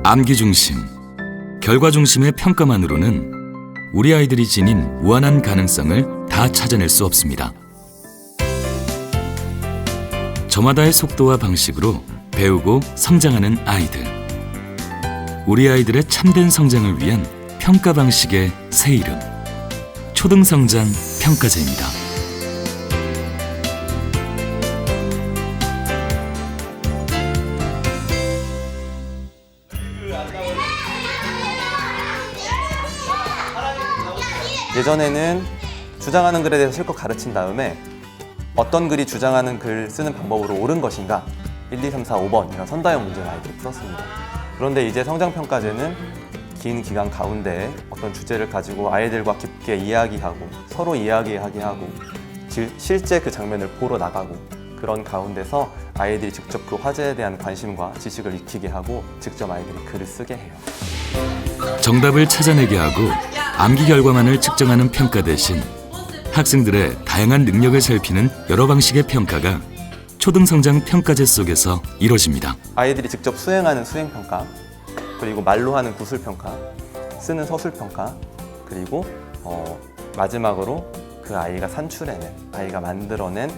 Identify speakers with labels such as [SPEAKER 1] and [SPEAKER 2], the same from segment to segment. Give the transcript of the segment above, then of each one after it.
[SPEAKER 1] 암기 중심, 결과 중심의 평가만으로는 우리 아이들이 지닌 무한한 가능성을 다 찾아낼 수 없습니다. 저마다의 속도와 방식으로 배우고 성장하는 아이들. 우리 아이들의 참된 성장을 위한 평가 방식의 새 이름, 초등성장 평가제입니다.
[SPEAKER 2] 예전에는 주장하는 글에 대해서 실컷 가르친 다음에 어떤 글이 주장하는 글 쓰는 방법으로 옳은 것인가 1, 2, 3, 4, 5번 이런 선다형 문제를 아이들이 풀었습니다. 그런데 이제 성장평가제는 긴 기간 가운데 어떤 주제를 가지고 아이들과 깊게 이야기하고 서로 이야기하게 하고 실제 그 장면을 보러 나가고 그런 가운데서 아이들이 직접 그 화제에 대한 관심과 지식을 익히게 하고 직접 아이들이 글을 쓰게 해요.
[SPEAKER 1] 정답을 찾아내게 하고 암기 결과만을 측정하는 평가 대신 학생들의 다양한 능력을 살피는 여러 방식의 평가가 초등성장 평가제 속에서 이루어집니다.
[SPEAKER 2] 아이들이 직접 수행하는 수행평가, 그리고 말로 하는 구술평가, 쓰는 서술평가, 그리고 마지막으로 그 아이가 산출해낸, 아이가 만들어낸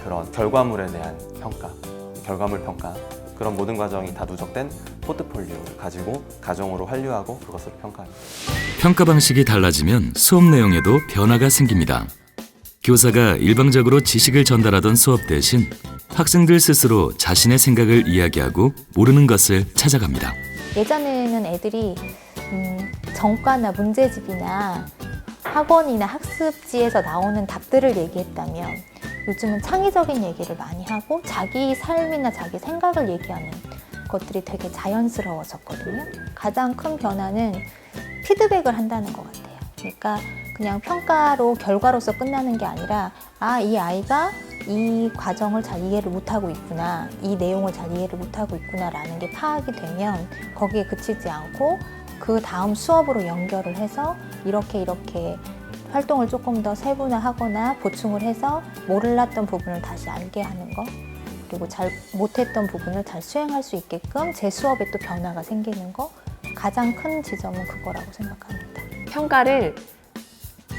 [SPEAKER 2] 그런 결과물에 대한 평가, 결과물 평가, 그런 모든 과정이 다 누적된 포트폴리오를 가지고 가정으로 환류하고 그것을 평가합니다.
[SPEAKER 1] 평가 방식이 달라지면 수업 내용에도 변화가 생깁니다. 교사가 일방적으로 지식을 전달하던 수업 대신 학생들 스스로 자신의 생각을 이야기하고 모르는 것을 찾아갑니다.
[SPEAKER 3] 예전에는 애들이 전과나 문제집이나 학원이나 학습지에서 나오는 답들을 얘기했다면 요즘은 창의적인 얘기를 많이 하고 자기 삶이나 자기 생각을 얘기하는 것들이 되게 자연스러워졌거든요. 가장 큰 변화는 피드백을 한다는 것 같아요. 그러니까 그냥 평가로 결과로서 끝나는 게 아니라 이 아이가 이 과정을 잘 이해를 못하고 있구나, 이 내용을 잘 이해를 못하고 있구나 라는 게 파악이 되면 거기에 그치지 않고 그 다음 수업으로 연결을 해서 이렇게 활동을 조금 더 세분화하거나 보충을 해서 몰랐던 부분을 다시 알게 하는 거, 그리고 잘 못했던 부분을 잘 수행할 수 있게끔 제 수업에 또 변화가 생기는 거, 가장 큰 지점은 그거라고 생각합니다.
[SPEAKER 4] 평가를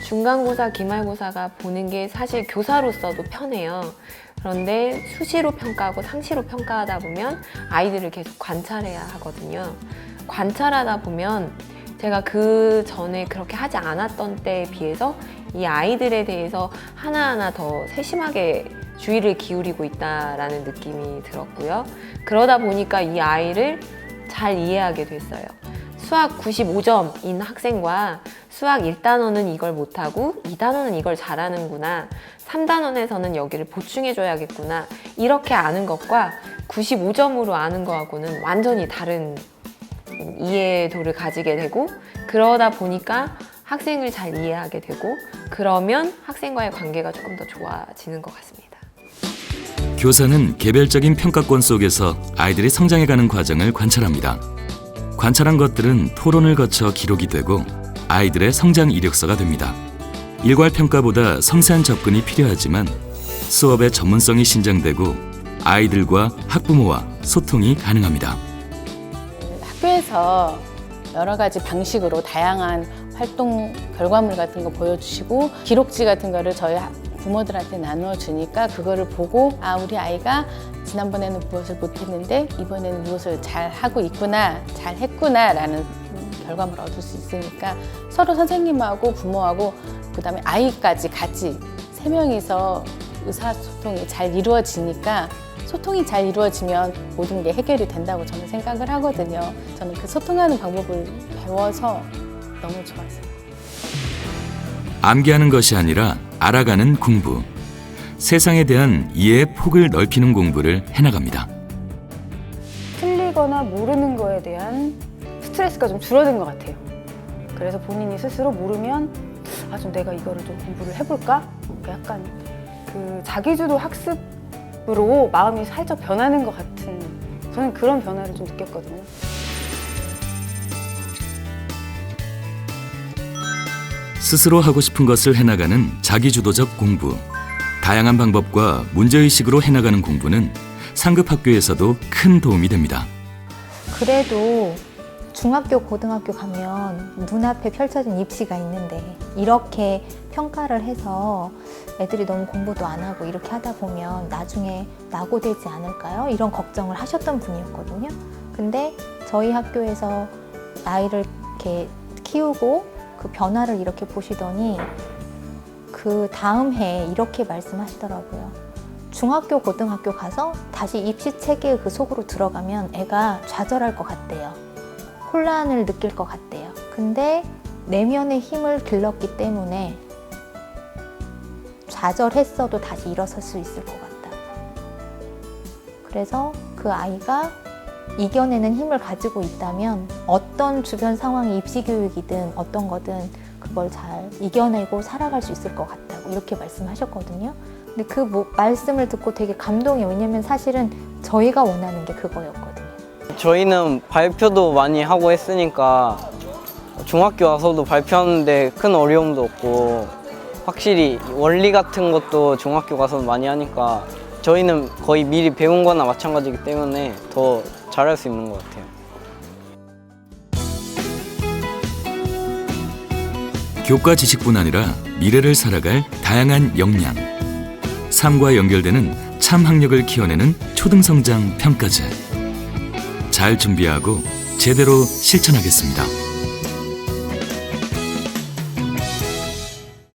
[SPEAKER 4] 중간고사, 기말고사가 보는 게 사실 교사로서도 편해요. 그런데 수시로 평가하고 상시로 평가하다 보면 아이들을 계속 관찰해야 하거든요. 관찰하다 보면 제가 그 전에 그렇게 하지 않았던 때에 비해서 이 아이들에 대해서 하나하나 더 세심하게 주의를 기울이고 있다라는 느낌이 들었고요. 그러다 보니까 이 아이를 잘 이해하게 됐어요. 수학 95점인 학생과 수학 1단원은 이걸 못하고 2단원은 이걸 잘하는구나, 3단원에서는 여기를 보충해줘야겠구나, 이렇게 아는 것과 95점으로 아는 거하고는 완전히 다른 이해도를 가지게 되고, 그러다 보니까 학생을 잘 이해하게 되고, 그러면 학생과의 관계가 조금 더 좋아지는 것 같습니다.
[SPEAKER 1] 교사는 개별적인 평가권 속에서 아이들이 성장해가는 과정을 관찰합니다. 관찰한 것들은 토론을 거쳐 기록이 되고 아이들의 성장 이력서가 됩니다. 일괄 평가보다 섬세한 접근이 필요하지만 수업의 전문성이 신장되고 아이들과 학부모와 소통이 가능합니다.
[SPEAKER 5] 학교에서 여러 가지 방식으로 다양한 활동 결과물 같은 거 보여주시고 기록지 같은 거를 저희 부모들한테 나누어 주니까 그거를 보고 우리 아이가 지난번에는 무엇을 못했는데 이번에는 무엇을 잘 하고 있구나, 잘 했구나 라는 결과물을 얻을 수 있으니까 서로 선생님하고 부모하고 그다음에 아이까지 같이 세 명이서 의사소통이 잘 이루어지니까, 소통이 잘 이루어지면 모든 게 해결이 된다고 저는 생각을 하거든요. 저는 그 소통하는 방법을 배워서 너무 좋았어요.
[SPEAKER 1] 암기하는 것이 아니라 알아가는 공부. 세상에 대한 이해의 폭을 넓히는 공부를 해나갑니다.
[SPEAKER 6] 틀리거나 모르는 거에 대한 스트레스가 좀 줄어든 것 같아요. 그래서 본인이 스스로 모르면 좀 내가 이거를 좀 공부를 해볼까? 약간 그 자기주도 학습으로 마음이 살짝 변하는 것 같은, 저는 그런 변화를 좀 느꼈거든요.
[SPEAKER 1] 스스로 하고 싶은 것을 해나가는 자기주도적 공부. 다양한 방법과 문제의식으로 해나가는 공부는 상급 학교에서도 큰 도움이 됩니다.
[SPEAKER 3] 그래도 중학교, 고등학교 가면 눈앞에 펼쳐진 입시가 있는데 이렇게 평가를 해서 애들이 너무 공부도 안 하고 이렇게 하다 보면 나중에 낙오되지 않을까요? 이런 걱정을 하셨던 분이었거든요. 근데 저희 학교에서 아이를 이렇게 키우고 그 변화를 이렇게 보시더니 그 다음 해에 이렇게 말씀하시더라고요. 중학교, 고등학교 가서 다시 입시 체계의 그 속으로 들어가면 애가 좌절할 것 같대요. 혼란을 느낄 것 같대요. 근데 내면의 힘을 길렀기 때문에 좌절했어도 다시 일어설 수 있을 것 같다. 그래서 그 아이가 이겨내는 힘을 가지고 있다면 어떤 주변 상황이 입시 교육이든 어떤 거든 그걸 잘 이겨내고 살아갈 수 있을 것 같다고 이렇게 말씀하셨거든요. 근데 그 말씀을 듣고 되게 감동해요. 왜냐면 사실은 저희가 원하는 게 그거였거든요.
[SPEAKER 7] 저희는 발표도 많이 하고 했으니까 중학교 와서도 발표하는데 큰 어려움도 없고 확실히 원리 같은 것도 중학교 가서 많이 하니까 저희는 거의 미리 배운 거나 마찬가지이기 때문에 더 잘할 수 있는 것 같아요.
[SPEAKER 1] 교과 지식뿐 아니라 미래를 살아갈 다양한 역량, 삶과 연결되는 참 학력을 키워내는 초등성장 평가제. 잘 준비하고 제대로 실천하겠습니다.